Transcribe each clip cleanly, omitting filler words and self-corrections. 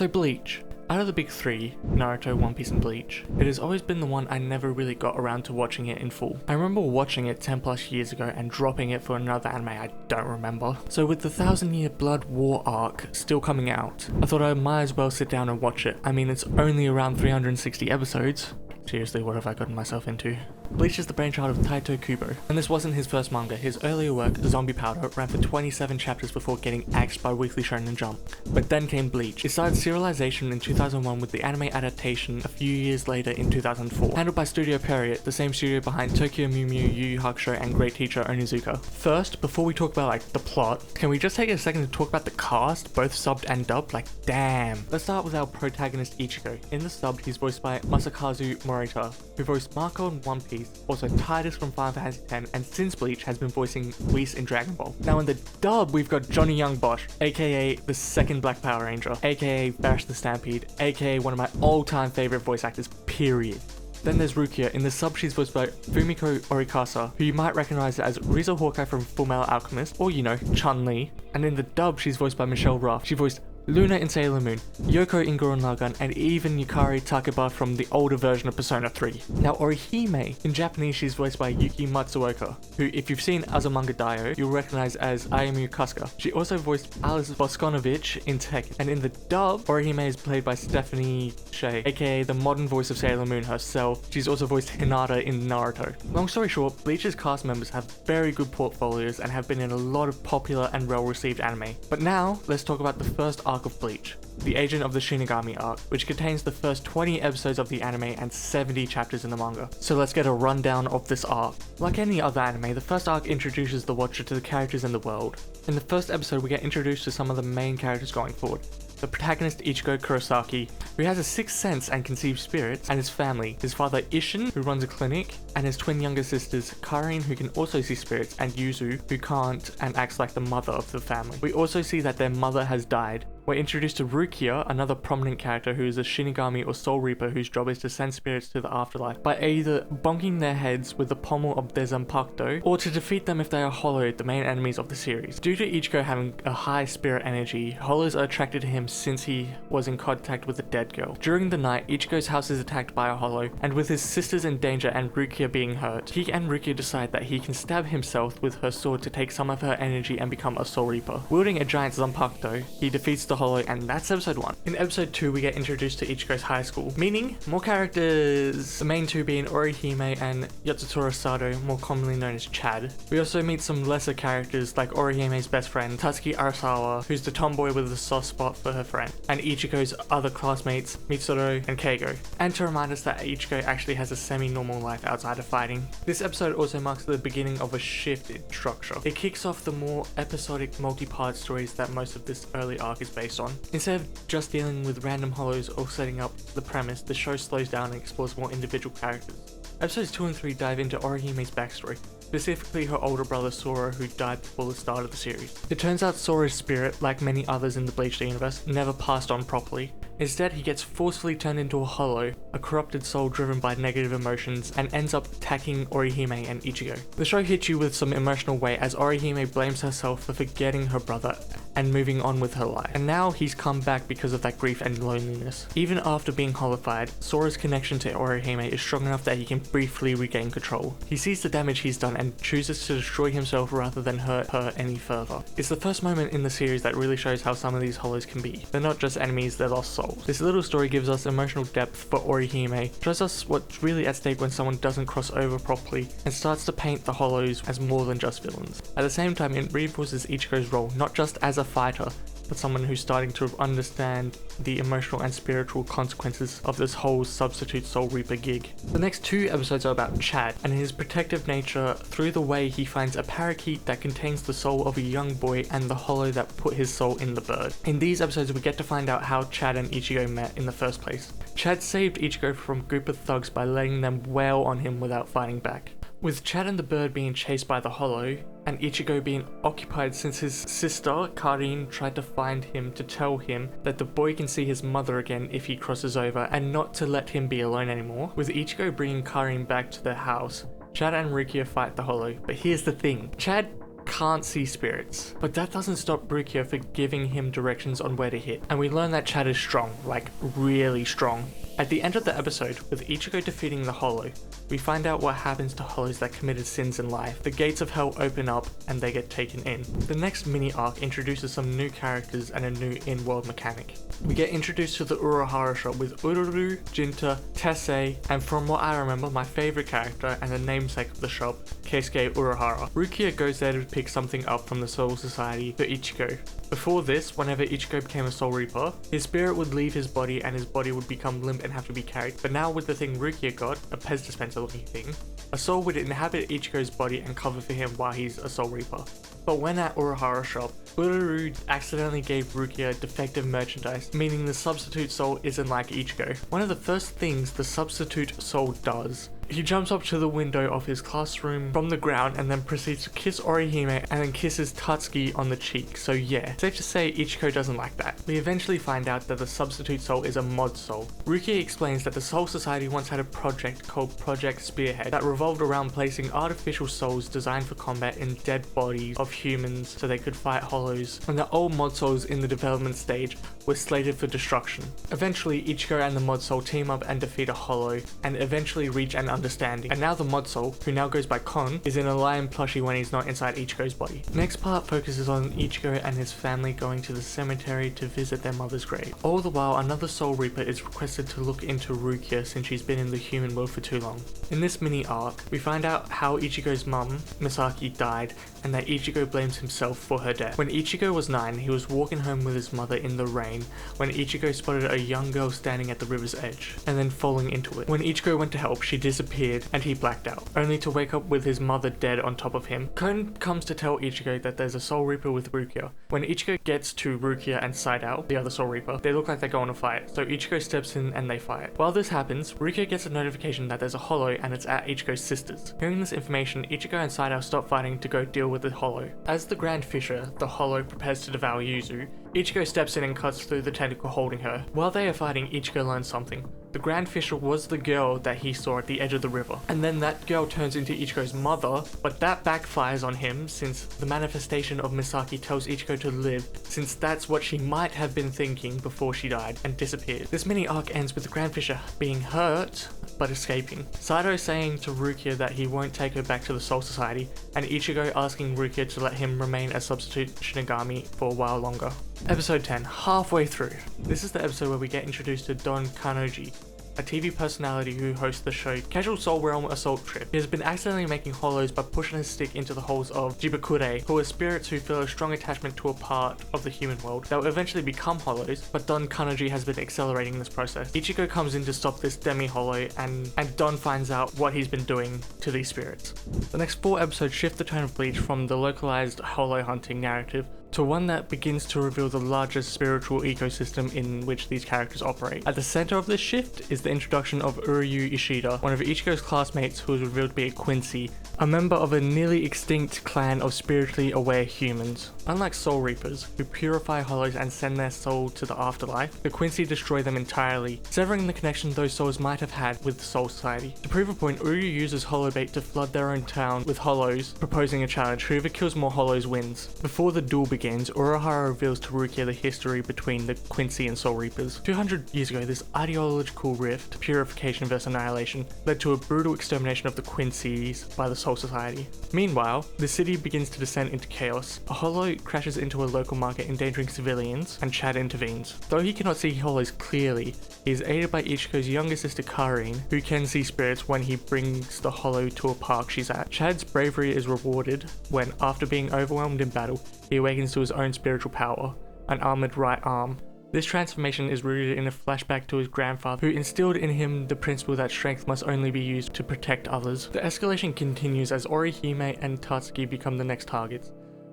So Bleach. Out of the big three, Naruto, One Piece and Bleach, it has always been the one I never really got around to watching it in full. I remember watching it 10 plus years ago and dropping it for another anime I don't remember. So with the 1000-year Blood War arc still coming out, I thought I might as well sit down and watch it. I mean, it's only around 360 episodes. Seriously, what have I gotten myself into? Bleach is the brainchild of Taito Kubo, and this wasn't his first manga. His earlier work, Zombie Powder, ran for 27 chapters before getting axed by Weekly Shonen Jump. But then came Bleach. It started serialization in 2001 with the anime adaptation a few years later in 2004, handled by Studio Period, the same studio behind Tokyo Mew Mew, Yu Yu Hakusho, and Great Teacher Onizuka. First, before we talk about the plot, can we just take a second to talk about the cast, both subbed and dubbed? Damn. Let's start with our protagonist Ichigo. In the subbed, he's voiced by Masakazu Morita, who voiced Marco in One Piece, also Tidus from Final Fantasy X, and since Bleach has been voicing Whis in Dragon Ball. Now in the dub, we've got Johnny Young Bosch, aka the second Black Power Ranger, aka Bash the Stampede, aka one of my all-time favorite voice actors, period. Then there's Rukia. In the sub, she's voiced by Fumiko Orikasa, who you might recognize as Rizo Hawkeye from Fullmetal Alchemist, or Chun-Li. And in the dub, she's voiced by Michelle Ruff. She voiced Luna in Sailor Moon, Yoko in Gurren Lagann, and even Yukari Takeba from the older version of Persona 3. Now Orihime, in Japanese she's voiced by Yuki Matsuoka, who if you've seen Azumanga Daioh, you'll recognize as Ayumi Kasuga. She also voiced Alice Boskonovich in Tekken, and in the dub, Orihime is played by Stephanie Sheh, aka the modern voice of Sailor Moon herself. She's also voiced Hinata in Naruto. Long story short, Bleach's cast members have very good portfolios and have been in a lot of popular and well-received anime. But now, let's talk about the first arc of Bleach, the Agent of the Shinigami arc, which contains the first 20 episodes of the anime and 70 chapters in the manga. So let's get a rundown of this arc. Like any other anime, the first arc introduces the watcher to the characters in the world. In the first episode, we get introduced to some of the main characters going forward. The protagonist Ichigo Kurosaki, who has a sixth sense and can see spirits, and his family, his father Isshin, who runs a clinic, and his twin younger sisters Karin, who can also see spirits, and Yuzu, who can't and acts like the mother of the family. We also see that their mother has died. We're introduced to Rukia, another prominent character who is a Shinigami or Soul Reaper whose job is to send spirits to the afterlife by either bonking their heads with the pommel of their Zanpakuto or to defeat them if they are hollowed, the main enemies of the series. Due to Ichigo having a high spirit energy, hollows are attracted to him since he was in contact with a dead girl. During the night, Ichigo's house is attacked by a hollow, and with his sisters in danger and Rukia being hurt, he and Rukia decide that he can stab himself with her sword to take some of her energy and become a Soul Reaper. Wielding a giant Zanpakuto, he defeats the hollow, and that's episode 1. In episode 2, we get introduced to Ichigo's high school, meaning more characters, the main two being Orihime and Yatsutora Sado, more commonly known as Chad. We also meet some lesser characters like Orihime's best friend, Tatsuki Arasawa, who's the tomboy with a soft spot for her friend, and Ichigo's other classmates, Mitsuru and Keigo, and to remind us that Ichigo actually has a semi-normal life outside of fighting. This episode also marks the beginning of a shift in structure. It kicks off the more episodic multi-part stories that most of this early arc is based on. Instead of just dealing with random hollows or setting up the premise, the show slows down and explores more individual characters. Episodes 2 and 3 dive into Orihime's backstory, specifically her older brother Sora, who died before the start of the series. It turns out Sora's spirit, like many others in the Bleach universe, never passed on properly. Instead, he gets forcefully turned into a hollow, a corrupted soul driven by negative emotions, and ends up attacking Orihime and Ichigo. The show hits you with some emotional weight as Orihime blames herself for forgetting her brother and moving on with her life. And now he's come back because of that grief and loneliness. Even after being hollified, Sora's connection to Orihime is strong enough that he can briefly regain control. He sees the damage he's done and chooses to destroy himself rather than hurt her any further. It's the first moment in the series that really shows how some of these hollows can be. They're not just enemies, they're lost souls. This little story gives us emotional depth for Orihime, shows us what's really at stake when someone doesn't cross over properly, and starts to paint the hollows as more than just villains. At the same time, it reinforces Ichigo's role not just as a fighter, but someone who's starting to understand the emotional and spiritual consequences of this whole substitute Soul Reaper gig. The next 2 episodes are about Chad and his protective nature through the way he finds a parakeet that contains the soul of a young boy and the hollow that put his soul in the bird. In these episodes, we get to find out how Chad and Ichigo met in the first place. Chad saved Ichigo from a group of thugs by letting them wail on him without fighting back. With Chad and the bird being chased by the hollow, and Ichigo being occupied since his sister, Karin, tried to find him to tell him that the boy can see his mother again if he crosses over and not to let him be alone anymore. With Ichigo bringing Karin back to their house, Chad and Rukia fight the hollow, but here's the thing. Chad can't see spirits. But that doesn't stop Rukia for giving him directions on where to hit. And we learn that Chad is strong, like really strong. At the end of the episode, with Ichigo defeating the Hollow, we find out what happens to Hollows that committed sins in life. The gates of hell open up and they get taken in. The next mini arc introduces some new characters and a new in-world mechanic. We get introduced to the Urahara shop with Ururu, Jinta, Tessei, and from what I remember, my favourite character and the namesake of the shop, Keisuke Urahara. Rukia goes there to pick something up from the Soul Society for Ichigo. Before this, whenever Ichigo became a Soul Reaper, his spirit would leave his body and his body would become limp and have to be carried. But now with the thing Rukia got, a Pez dispenser looking thing, a soul would inhabit Ichigo's body and cover for him while he's a Soul Reaper. But when at Urahara shop, Ururu accidentally gave Rukia defective merchandise, meaning the substitute soul isn't like Ichigo. One of the first things the substitute soul does, he jumps up to the window of his classroom from the ground and then proceeds to kiss Orihime and then kisses Tatsuki on the cheek. So yeah, safe to say Ichigo doesn't like that. We eventually find out that the substitute soul is a mod soul. Rukia explains that the Soul Society once had a project called Project Spearhead that revolved around placing artificial souls designed for combat in dead bodies of humans so they could fight hollows, and the old mod souls in the development stage were slated for destruction. Eventually Ichigo and the mod soul team up and defeat a hollow and eventually reach an understanding, and now the mod soul, who now goes by Kon, is in a lion plushie when he's not inside Ichigo's body. Next part focuses on Ichigo and his family going to the cemetery to visit their mother's grave. All the while, another Soul Reaper is requested to look into Rukia since she's been in the human world for too long. In this mini arc, we find out how Ichigo's mum, Misaki, died and that Ichigo blames himself for her death. When Ichigo was 9, he was walking home with his mother in the rain when Ichigo spotted a young girl standing at the river's edge and then falling into it. When Ichigo went to help, she disappeared and he blacked out, only to wake up with his mother dead on top of him. Kon comes to tell Ichigo that there's a Soul Reaper with Rukia. When Ichigo gets to Rukia and Saidao, the other Soul Reaper, they look like they're going to fight, so Ichigo steps in and they fight. While this happens, Rukia gets a notification that there's a hollow and it's at Ichigo's sisters. Hearing this information, Ichigo and Saidao stop fighting to go deal with the hollow. As the Grand Fisher, the hollow, prepares to devour Yuzu, Ichigo steps in and cuts through the tentacle holding her. While they are fighting, Ichigo learns something. The Grand Fisher was the girl that he saw at the edge of the river. And then that girl turns into Ichigo's mother, but that backfires on him since the manifestation of Misaki tells Ichigo to live, since that's what she might have been thinking before she died and disappeared. This mini arc ends with the Grand Fisher being hurt, but escaping. Saito saying to Rukia that he won't take her back to the Soul Society, and Ichigo asking Rukia to let him remain a substitute Shinigami for a while longer. Episode 10, halfway through. This is the episode where we get introduced to Don Kanoji, a TV personality who hosts the show Casual Soul Realm Assault Trip. He has been accidentally making hollows by pushing his stick into the holes of Jibakure, who are spirits who feel a strong attachment to a part of the human world that will eventually become hollows, but Don Kanoji has been accelerating this process. Ichigo comes in to stop this demi-hollow and Don finds out what he's been doing to these spirits. The next 4 episodes shift the tone of Bleach from the localized hollow hunting narrative to one that begins to reveal the largest spiritual ecosystem in which these characters operate. At the center of this shift is the introduction of Uryu Ishida, one of Ichigo's classmates who is revealed to be a Quincy, a member of a nearly extinct clan of spiritually aware humans. Unlike Soul Reapers, who purify hollows and send their soul to the afterlife, the Quincy destroy them entirely, severing the connection those souls might have had with the Soul Society. To prove a point, Uryu uses hollow bait to flood their own town with hollows, proposing a challenge: whoever kills more hollows wins. Before the duel begins, Urahara reveals to Rukia the history between the Quincy and Soul Reapers. 200 years ago, this ideological rift, purification versus annihilation, led to a brutal extermination of the Quincy's by the Soul Society. Meanwhile, the city begins to descend into chaos. A hollow crashes into a local market, endangering civilians, and Chad intervenes. Though he cannot see hollows clearly, he is aided by Ichigo's younger sister Karin, who can see spirits when he brings the hollow to a park she's at. Chad's bravery is rewarded when, after being overwhelmed in battle, he awakens to his own spiritual power, an armored right arm. This transformation is rooted in a flashback to his grandfather, who instilled in him the principle that strength must only be used to protect others. The escalation continues as Orihime and Tatsuki become the next targets.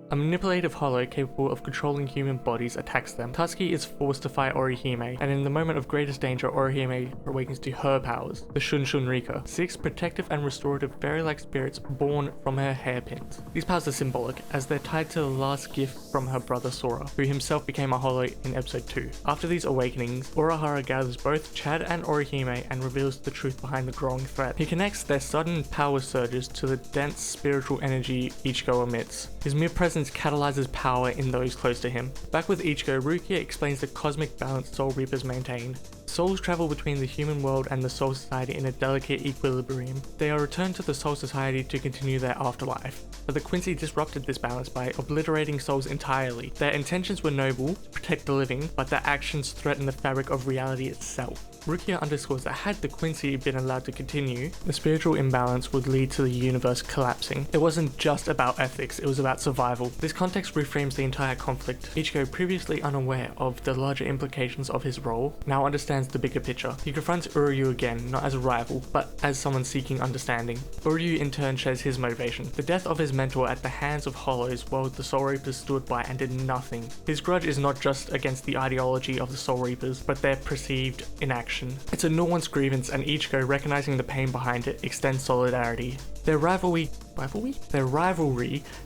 A manipulative hollow capable of controlling human bodies attacks them. Tatsuki is forced to fight Orihime, and in the moment of greatest danger, Orihime awakens to her powers, the Shun Shun Rika, 6 protective and restorative fairy-like spirits born from her hairpins. These powers are symbolic, as they're tied to the last gift from her brother Sora, who himself became a hollow in episode 2. After these awakenings, Urahara gathers both Chad and Orihime and reveals the truth behind the growing threat. He connects their sudden power surges to the dense spiritual energy Ichigo emits. His mere presence catalyzes power in those close to him. Back with Ichigo, Rukia explains the cosmic balance Soul Reapers maintain. Souls travel between the human world and the Soul Society in a delicate equilibrium. They are returned to the Soul Society to continue their afterlife, but the Quincy disrupted this balance by obliterating souls entirely. Their intentions were noble, to protect the living, but their actions threaten the fabric of reality itself. Rukia underscores that had the Quincy been allowed to continue, the spiritual imbalance would lead to the universe collapsing. It wasn't just about ethics, it was about survival. This context reframes the entire conflict. Ichigo, previously unaware of the larger implications of his role, now understands the bigger picture. He confronts Uryu again, not as a rival, but as someone seeking understanding. Uryu in turn shares his motivation. The death of his mentor at the hands of Hollows while the Soul Reapers stood by and did nothing. His grudge is not just against the ideology of the Soul Reapers, but their perceived inaction. It's a nuanced grievance, and Ichigo, recognizing the pain behind it, extends solidarity. Their rivalry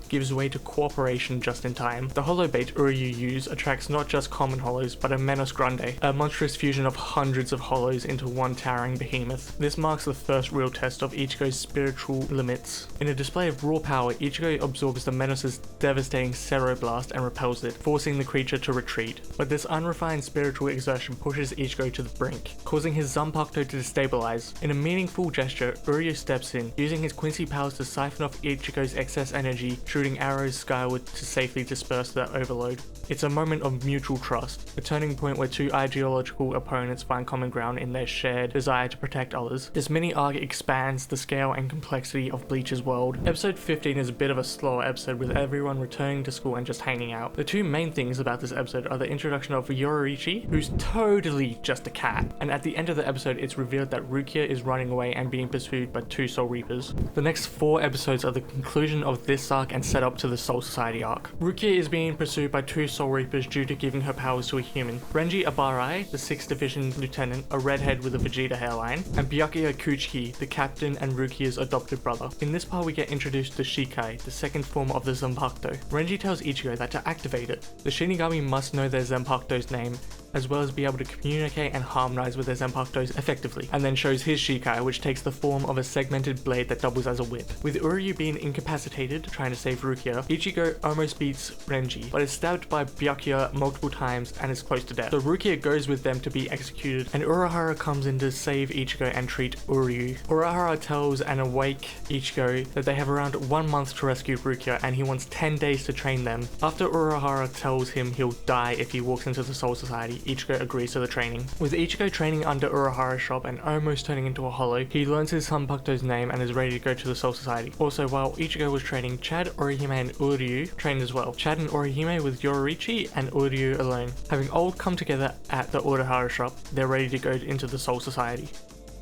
gives way to cooperation just in time. The hollow bait Uryu use attracts not just common hollows, but a Menos Grande, a monstrous fusion of hundreds of hollows into one towering behemoth. This marks the first real test of Ichigo's spiritual limits. In a display of raw power, Ichigo absorbs the Menos' devastating Ceroblast and repels it, forcing the creature to retreat. But this unrefined spiritual exertion pushes Ichigo to the brink, causing his Zanpakuto to destabilize. In a meaningful gesture, Uryu steps in, using his Quincy powers to siphon off Ichigo's excess energy, shooting arrows skyward to safely disperse their overload. It's a moment of mutual trust, a turning point where two ideological opponents find common ground in their shared desire to protect others. This mini-arc expands the scale and complexity of Bleach's world. Episode 15 is a bit of a slower episode with everyone returning to school and just hanging out. The two main things about this episode are the introduction of Yoririchi, who's totally just a cat, and at the end of the episode it's revealed that Rukia is running away and being pursued by 2 Soul Reapers. The next 4 episodes are the conclusion of this arc and set up to the Soul Society arc. Rukia is being pursued by 2 Soul Reapers due to giving her powers to a human. Renji Abarai, the 6th Division Lieutenant, a redhead with a Vegeta hairline, and Byakuya Kuchiki, the captain and Rukia's adopted brother. In this part we get introduced to Shikai, the second form of the Zanpakuto. Renji tells Ichigo that to activate it, the Shinigami must know their Zanpakuto's name, as well as be able to communicate and harmonize with their Zanpakutos effectively, and then shows his Shikai, which takes the form of a segmented blade that doubles as a whip. With Uryu being incapacitated, trying to save Rukia, Ichigo almost beats Renji, but is stabbed by Byakuya multiple times and is close to death. So Rukia goes with them to be executed, and Urahara comes in to save Ichigo and treat Uryu. Urahara tells an awake Ichigo that they have around 1 month to rescue Rukia, and he wants 10 days to train them. After Urahara tells him he'll die if he walks into the Soul Society, Ichigo agrees to the training. With Ichigo training under Urahara's shop and almost turning into a hollow, he learns his Zanpakuto's name and is ready to go to the Soul Society. Also, while Ichigo was training, Chad, Orihime and Uryu trained as well. Chad and Orihime with Yoririchi and Uryu alone. Having all come together at the Urahara shop, they're ready to go into the Soul Society.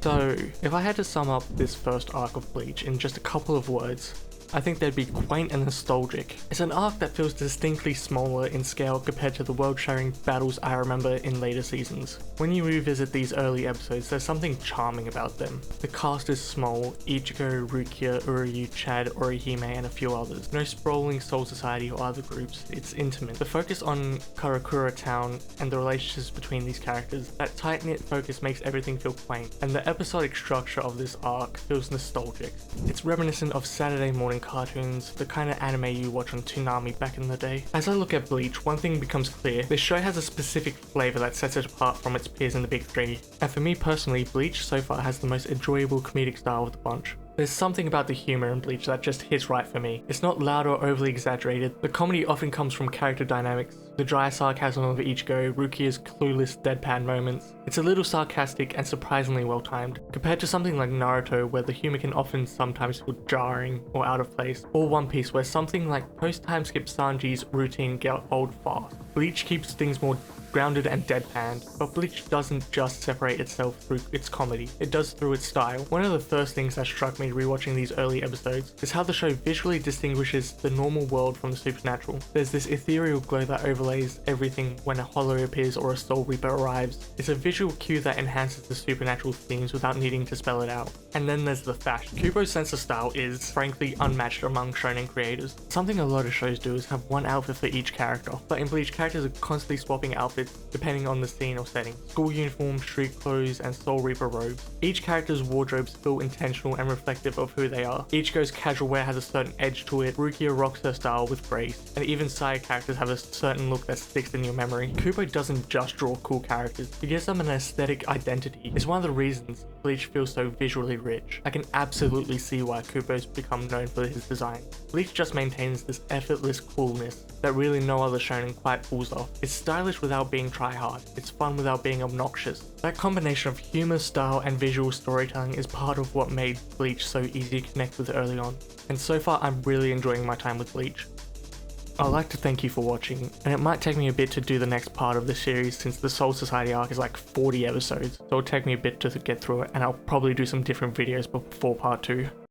So, if I had to sum up this first arc of Bleach in just a couple of words, I think they'd be quaint and nostalgic. It's an arc that feels distinctly smaller in scale compared to the world-shattering battles I remember in later seasons. When you revisit these early episodes, there's something charming about them. The cast is small: Ichigo, Rukia, Uryu, Chad, Orihime, and a few others. No sprawling Soul Society or other groups, it's intimate. The focus on Karakura Town and the relationships between these characters, that tight-knit focus makes everything feel quaint, and the episodic structure of this arc feels nostalgic. It's reminiscent of Saturday morning cartoons, the kind of anime you watch on Toonami back in the day. As I look at Bleach, one thing becomes clear: this show has a specific flavour that sets it apart from its peers in the big three. And for me personally, Bleach so far has the most enjoyable comedic style of the bunch. There's something about the humour in Bleach that just hits right for me. It's not loud or overly exaggerated. The comedy often comes from character dynamics, the dry sarcasm of Ichigo, Rukia's clueless deadpan moments. It's a little sarcastic and surprisingly well timed, compared to something like Naruto where the humour can often sometimes feel jarring or out of place, or One Piece where something like post-time skip Sanji's routine get old fast. Bleach keeps things more grounded and deadpanned, but Bleach doesn't just separate itself through its comedy, it does through its style. One of the first things that struck me rewatching these early episodes is how the show visually distinguishes the normal world from the supernatural. There's this ethereal glow that overlays everything when a hollow appears or a soul reaper arrives. It's a visual cue that enhances the supernatural themes without needing to spell it out. And then there's the fashion. Kubo's sense of style is, frankly, unmatched among shonen creators. Something a lot of shows do is have one outfit for each character, but in Bleach, characters are constantly swapping outfits depending on the scene or setting. School uniforms, street clothes, and Soul Reaper robes. Each character's wardrobes feel intentional and reflective of who they are. Ichigo's casual wear has a certain edge to it, Rukia rocks her style with grace, and even side characters have a certain look that sticks in your memory. Kubo doesn't just draw cool characters, he gives them an aesthetic identity. It's one of the reasons Bleach feels so visually rich. I can absolutely see why Kubo's become known for his design. Bleach just maintains this effortless coolness that really no other shonen quite pulls off. It's stylish without being try-hard, it's fun without being obnoxious. That combination of humor, style, and visual storytelling is part of what made Bleach so easy to connect with early on, and so far I'm really enjoying my time with Bleach. I'd like to thank you for watching, and it might take me a bit to do the next part of the series since the Soul Society arc is like 40 episodes, so it'll take me a bit to get through it, and I'll probably do some different videos before part 2.